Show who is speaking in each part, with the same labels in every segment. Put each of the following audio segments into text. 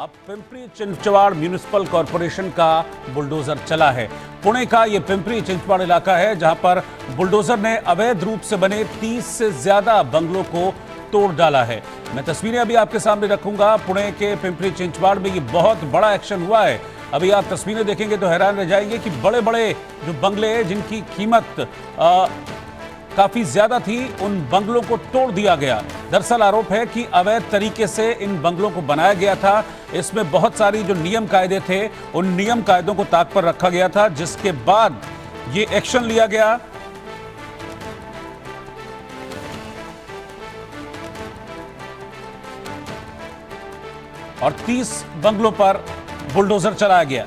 Speaker 1: अब Pimpri Chinchwad municipal corporation का bulldozer चला है। पुणे का यह पिंपरी चिंचवाड़ इलाका है जहां पर बुलडोजर ने अवैध रूप से बने 30 से ज्यादा बंगलों को तोड़ डाला है। मैं तस्वीरें अभी आपके सामने रखूंगा। पुणे के पिंपरी चिंचवाड़ में ये बहुत बड़ा एक्शन हुआ है। अभी आप तस्वीरें देखेंगे तो हैरान रह जाएंगे कि बड़े बड़े जो बंगले हैं जिनकी कीमत काफी ज्यादा थी, उन बंगलों को तोड़ दिया गया। दरअसल आरोप है कि अवैध तरीके से इन बंगलों को बनाया गया था। इसमें बहुत सारी जो नियम कायदे थे, उन नियम कायदों को ताक पर रखा गया था, जिसके बाद ये एक्शन लिया गया। और 30 बंगलों पर बुलडोजर चलाया गया।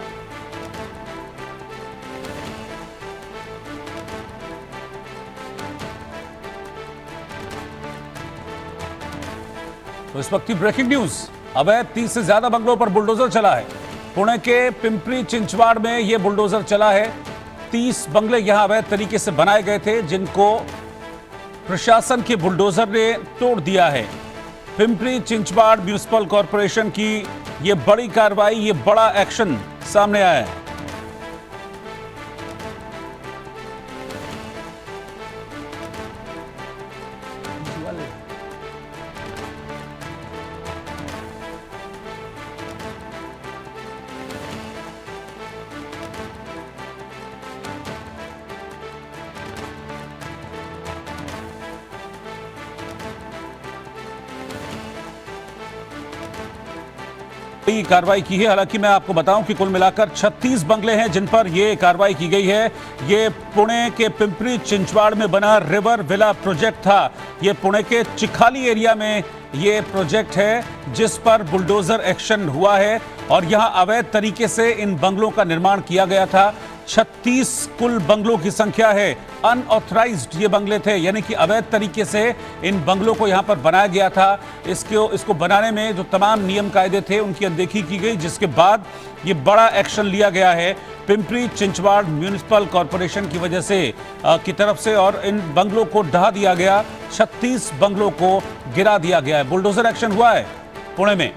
Speaker 1: तो इस वक्त की ब्रेकिंग न्यूज, अवैध 30 से ज्यादा बंगलों पर बुलडोजर चला है। पुणे के पिंपरी चिंचवाड़ में यह बुलडोजर चला है। 30 बंगले यहां अवैध तरीके से बनाए गए थे, जिनको प्रशासन के बुलडोजर ने तोड़ दिया है। पिंपरी चिंचवाड़ म्युनिसिपल कॉरपोरेशन की यह बड़ी कार्रवाई, यह बड़ा एक्शन सामने आया है। कार्रवाई की है। हालांकि मैं आपको बताऊं कि कुल मिलाकर 36 बंगले हैं जिन पर यह कार्रवाई की गई है। ये पुणे के पिंपरी चिंचवाड़ में बना रिवर विला प्रोजेक्ट था। ये पुणे के चिखाली एरिया में ये प्रोजेक्ट है जिस पर बुलडोजर एक्शन हुआ है और यहां अवैध तरीके से इन बंगलों का निर्माण किया गया था। 36 कुल बंगलों की संख्या है। अनऑथराइज्ड ये बंगले थे, यानी कि अवैध तरीके से इन बंगलों को यहां पर बनाया गया था। इसको बनाने में जो तमाम नियम कायदे थे उनकी अनदेखी की गई, जिसके बाद ये बड़ा एक्शन लिया गया है पिंपरी चिंचवाड़ म्युनिसिपल कॉरपोरेशन की वजह से की तरफ से, और इन बंगलों को ढहा दिया गया। 36 बंगलों को गिरा दिया गया है। बुलडोजर एक्शन हुआ है पुणे में।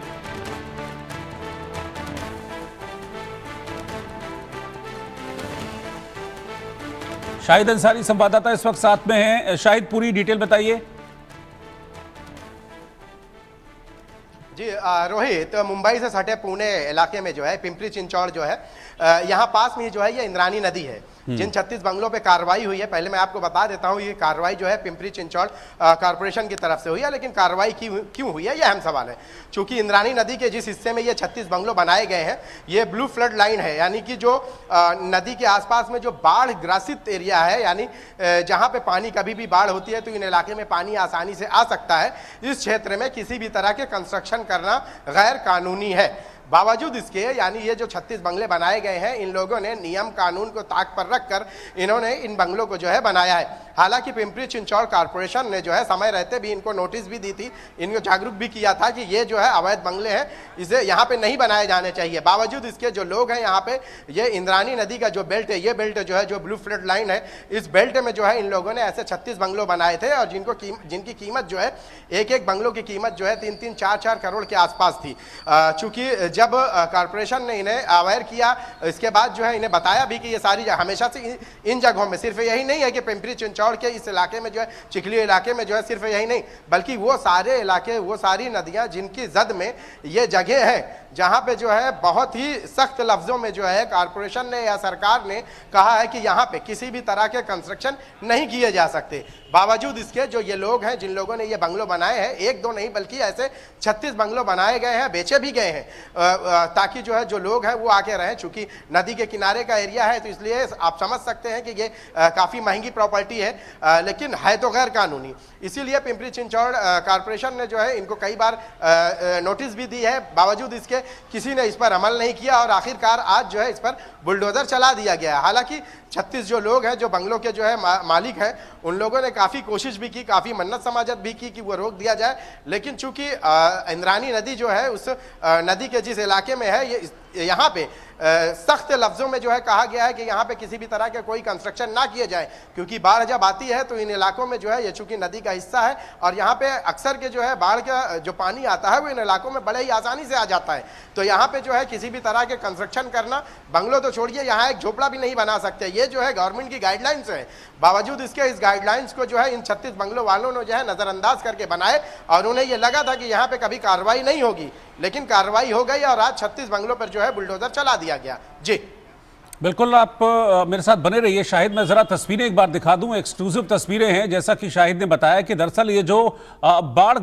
Speaker 1: शाहिद अंसारी संवाददाता इस वक्त साथ में हैं। शाहिद, पूरी डिटेल बताइए।
Speaker 2: जी रोहित, मुंबई से सटे पुणे इलाके में जो है पिंपरी चिंचवाड़ जो है, यहाँ पास में जो है ये इंद्रानी नदी है। जिन 36 बंगलों पे कार्रवाई हुई है, पहले मैं आपको बता देता हूँ, ये कार्रवाई जो है पिंपरी चिंचवाड़ कॉर्पोरेशन की तरफ से हुई है। लेकिन कार्रवाई क्यों हुई है, ये अहम सवाल है। चूंकि इंद्रानी नदी के जिस हिस्से में ये 36 बंगलों बनाए गए हैं, ये ब्लू फ्लड लाइन है, यानी कि जो नदी के आसपास में जो बाढ़ ग्रसित एरिया है, यानी जहाँ पे पानी कभी भी बाढ़ होती है तो इन इलाके में पानी आसानी से आ सकता है। इस क्षेत्र में किसी भी तरह के कंस्ट्रक्शन करना गैर कानूनी है। बावजूद इसके, यानी ये जो 36 बंगले बनाए गए हैं, इन लोगों ने नियम कानून को ताक पर रखकर इन्होंने इन बंगलों को जो है बनाया है। हालांकि पिंपरी चिंचवाड़ कॉर्पोरेशन ने जो है समय रहते भी इनको नोटिस भी दी थी, इनको जागरूक भी किया था कि ये जो है अवैध बंगले हैं, इसे यहाँ पे नहीं बनाए जाने चाहिए। बावजूद इसके जो लोग हैं यहाँ पे, ये इंद्रानी नदी का जो बेल्ट है, ये बेल्ट जो है जो ब्लू फ्लड लाइन है, इस बेल्ट में जो है इन लोगों ने ऐसे 36 बंगलों बनाए थे, और जिनकी कीमत जो है, एक एक बंगलों की कीमत जो है 3-3, 4-4 करोड़ के आसपास थी। चूंकि जब कॉर्पोरेशन ने इन्हें अवेयर किया, इसके बाद जो है इन्हें बताया भी कि ये सारी हमेशा से इन जगहों में, सिर्फ यही नहीं है कि पिंपरी चिंचवाड़ के इस इलाके में जो है, चिखली इलाके में जो है, सिर्फ यही नहीं बल्कि वो सारे इलाके, वो सारी नदियां जिनकी जद में ये जगह है, जहां पे जो है बहुत ही सख्त लफ्जों में जो है कॉर्पोरेशन ने या सरकार ने कहा है कि यहां पे किसी भी तरह के कंस्ट्रक्शन नहीं किए जा सकते। बावजूद इसके जो ये लोग हैं, जिन लोगों ने ये बंगलों बनाए हैं, एक दो नहीं बल्कि ऐसे 36 बंगलों बनाए गए हैं, बेचे भी गए हैं, ताकि जो है जो लोग हैं वो आके रहें। चूंकि नदी के किनारे का एरिया है तो इसलिए आप समझ सकते हैं कि ये काफी महंगी प्रॉपर्टी है, लेकिन है तो गैर कानूनी। इसीलिए पिंपरी चिंचवाड़ कॉर्पोरेशन ने जो है इनको कई बार नोटिस भी दी है। बावजूद इसके किसी ने इस पर अमल नहीं किया और आखिरकार आज जो है इस पर बुलडोजर चला दिया गया है। हालांकि 36 जो लोग हैं, जो बंगलों के जो है मालिक हैं, उन लोगों ने काफ़ी कोशिश भी की, काफ़ी मन्नत समाजत भी की कि वो रोक दिया जाए, लेकिन चूंकि इंद्रानी नदी जो है उस नदी के जिस इलाके में है, यहाँ पे सख्त लफ्ज़ों में जो है कहा गया है कि यहाँ पे किसी भी तरह के कोई कंस्ट्रक्शन ना किए जाए, क्योंकि बाढ़ जब आती है तो इन इलाकों में जो है ये चूंकि नदी का हिस्सा है और यहाँ पे अक्सर के जो है बाढ़ का जो पानी आता है वो इन इलाकों में बड़े ही आसानी से आ जाता है। तो यहाँ पे जो है किसी भी तरह के कंस्ट्रक्शन करना, बंगलो तो छोड़िए, यहाँ एक झोपड़ा भी नहीं बना सकते। ये जो है गवर्नमेंट की गाइडलाइंस है, बावजूद इसके इस गाइडलाइंस को जो है इन 36 बंगलों वालों ने जो है नज़रअंदाज करके बनाए और उन्हें ये लगा था कि यहाँ पे कभी कार्रवाई नहीं होगी, लेकिन कार्रवाई हो गई और आज 36 बंगलों पर जो है बुलडोजर चला दिया गया। जी
Speaker 1: बिल्कुल, आप मेरे साथ बने रहिए। शाहिद, मैं ज़रा तस्वीरें एक बार दिखा दूं, एक्सक्लूसिव तस्वीरें हैं। जैसा कि शाहिद ने बताया कि दरअसल ये जो बाढ़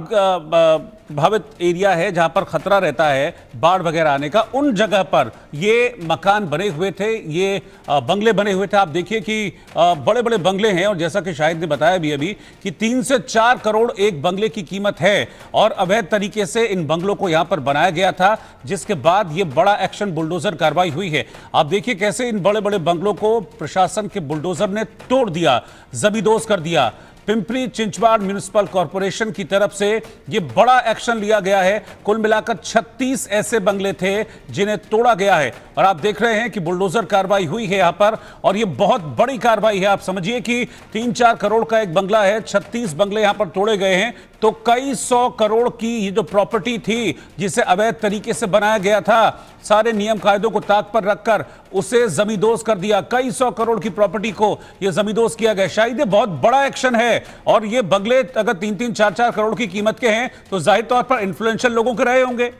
Speaker 1: प्रभावित एरिया है जहां पर खतरा रहता है बाढ़ वगैरह आने का, उन जगह पर ये मकान बने हुए थे, ये बंगले बने हुए थे। आप देखिए कि बड़े बड़े बंगले हैं और जैसा कि शाहिद ने बताया भी अभी कि 3 से 4 करोड़ एक बंगले की कीमत है और अवैध तरीके से इन बंगलों को यहां पर बनाया गया था, जिसके बाद ये बड़ा एक्शन बुलडोजर कार्रवाई हुई है। आप देखिए कैसे इन बड़े बड़े बंगलों को प्रशासन के बुलडोजर ने तोड़ दिया, जमींदोज कर दिया। पिंपरी चिंचवाड़ म्युनिसिपल कॉरपोरेशन की तरफ से यह बड़ा एक्शन लिया गया है। कुल मिलाकर 36 ऐसे बंगले थे जिन्हें तोड़ा गया है और आप देख रहे हैं कि बुलडोजर कार्रवाई हुई है यहां पर और यह बहुत बड़ी कार्रवाई है। आप समझिए कि 3-4 करोड़ का एक बंगला है, 36 बंगले यहां पर तोड़े गए हैं, तो कई 100 करोड़ की ये जो प्रॉपर्टी थी जिसे अवैध तरीके से बनाया गया था, सारे नियम कायदों को ताक पर रखकर उसे जमींदोज कर दिया। कई 100 करोड़ की प्रॉपर्टी को यह जमींदोज किया गया। शायद ये बहुत बड़ा एक्शन है और ये बंगले अगर 3-3, 4-4 करोड़ की कीमत के हैं तो जाहिर तौर पर इन्फ्लुएंशियल लोगों के रहे होंगे।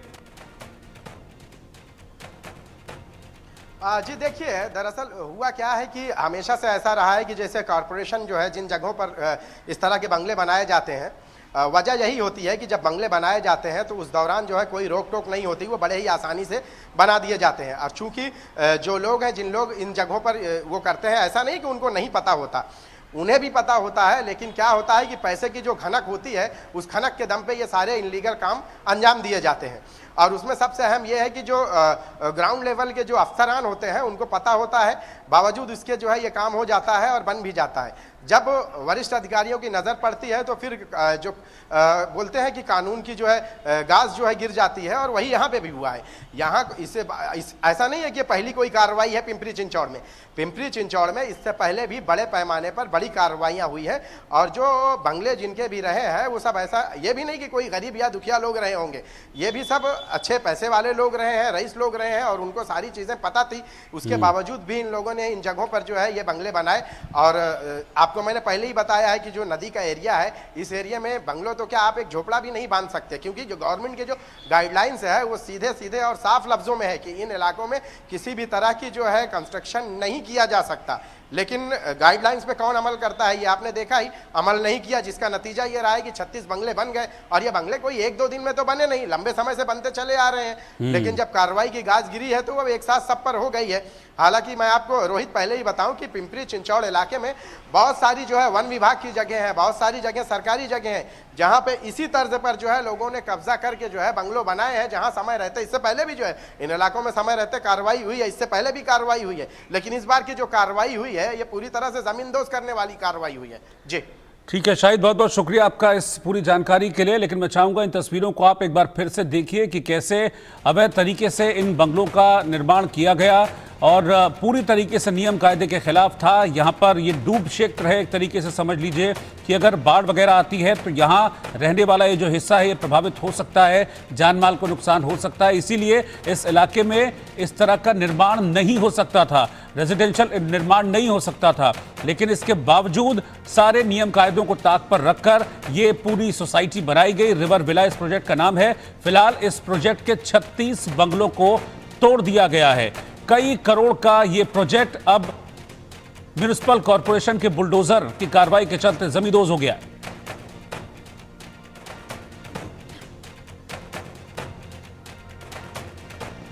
Speaker 2: जी देखिए, दरअसल हुआ क्या है कि हमेशा से ऐसा रहा है कि जैसे कॉरपोरेशन जो है जिन जगहों पर इस तरह के बंगले बनाए जाते हैं, वजह यही होती है कि जब बंगले बनाए जाते हैं तो उस दौरान जो है कोई रोक टोक नहीं होती, वो बड़े ही आसानी से बना दिए जाते हैं। और चूंकि जो लोग हैं, जिन लोग इन जगहों पर वो करते हैं, ऐसा नहीं कि उनको नहीं पता होता, उन्हें भी पता होता है, लेकिन क्या होता है कि पैसे की जो खनक होती है, उस खनक के दम पे ये सारे इनलीगल काम अंजाम दिए जाते हैं। और उसमें सबसे अहम यह है कि जो ग्राउंड लेवल के जो अफसरान होते हैं उनको पता होता है, बावजूद इसके जो है ये काम हो जाता है और बन भी जाता है। जब वरिष्ठ अधिकारियों की नज़र पड़ती है तो फिर जो बोलते हैं कि कानून की जो है गाज जो है गिर जाती है, और वही यहाँ पे भी हुआ है। यहाँ ऐसा नहीं है कि पहली कोई कार्रवाई है पिंपरी चिंचौड़ में। पिंपरी चिंचौड़ में इससे पहले भी बड़े पैमाने पर बड़ी कार्रवाइयाँ हुई है और जो बंगले जिनके भी रहे हैं वो सब ऐसा ये भी नहीं कि कोई गरीब या दुखिया लोग रहे होंगे, ये भी सब अच्छे पैसे वाले लोग रहे हैं, रईस लोग रहे हैं और उनको सारी चीज़ें पता थी। उसके बावजूद भी इन लोगों ने इन जगहों पर जो है ये बंगले बनाए। और आपको मैंने पहले ही बताया है कि जो नदी का एरिया है, इस एरिया में बंगलों तो क्या आप एक झोपड़ा भी नहीं बांध सकते, क्योंकि जो गवर्नमेंट के जो गाइडलाइंस है वो सीधे सीधे और साफ लफ्जों में है कि इन इलाकों में किसी भी तरह की जो है कंस्ट्रक्शन नहीं किया जा सकता। लेकिन गाइडलाइंस पे कौन अमल करता है, ये आपने देखा ही, अमल नहीं किया, जिसका नतीजा ये रहा है कि 36 बंगले बन गए। और ये बंगले कोई 1-2 दिन में तो बने नहीं, लंबे समय से बनते चले आ रहे हैं। लेकिन जब कार्रवाई की गाज गिरी है तो वो एक साथ सब पर हो गई है। हालांकि मैं आपको रोहित पहले ही बताऊं कि पिंपरी चिंचौड़ इलाके में बहुत सारी जो है वन विभाग की जगह है, बहुत सारी जगह सरकारी जगह है, जहां पे इसी तर्ज पर जो है लोगों ने कब्जा करके जो है बंगलो बनाए हैं, जहां समय रहते, इससे पहले भी जो है इन इलाकों में समय रहते कार्रवाई हुई है, इससे पहले भी कार्रवाई हुई है, लेकिन इस बार की जो कार्रवाई हुई है ये पूरी तरह से जमींदोज करने वाली कार्रवाई हुई है। जी
Speaker 1: ठीक है शाहिद, बहुत बहुत शुक्रिया आपका इस पूरी जानकारी के लिए। लेकिन मैं चाहूंगा इन तस्वीरों को आप एक बार फिर से देखिए कि कैसे अवैध तरीके से इन बंगलों का निर्माण किया गया और पूरी तरीके से नियम कायदे के खिलाफ था। यहाँ पर ये डूब क्षेत्र है, एक तरीके से समझ लीजिए कि अगर बाढ़ वगैरह आती है तो यहाँ रहने वाला ये जो हिस्सा है ये प्रभावित हो सकता है, जान माल को नुकसान हो सकता है। इसीलिए इस इलाके में इस तरह का निर्माण नहीं हो सकता था, रेजिडेंशियल निर्माण नहीं हो सकता था। लेकिन इसके बावजूद सारे नियम कायदों को ताक पर रखकर ये पूरी सोसाइटी बनाई गई। रिवर विला इस प्रोजेक्ट का नाम है। फिलहाल इस प्रोजेक्ट के 36 बंगलों को तोड़ दिया गया है। कई करोड़ का ये प्रोजेक्ट अब म्युनिसिपल कॉरपोरेशन के बुलडोजर की कार्रवाई के चलते जमींदोज हो गया।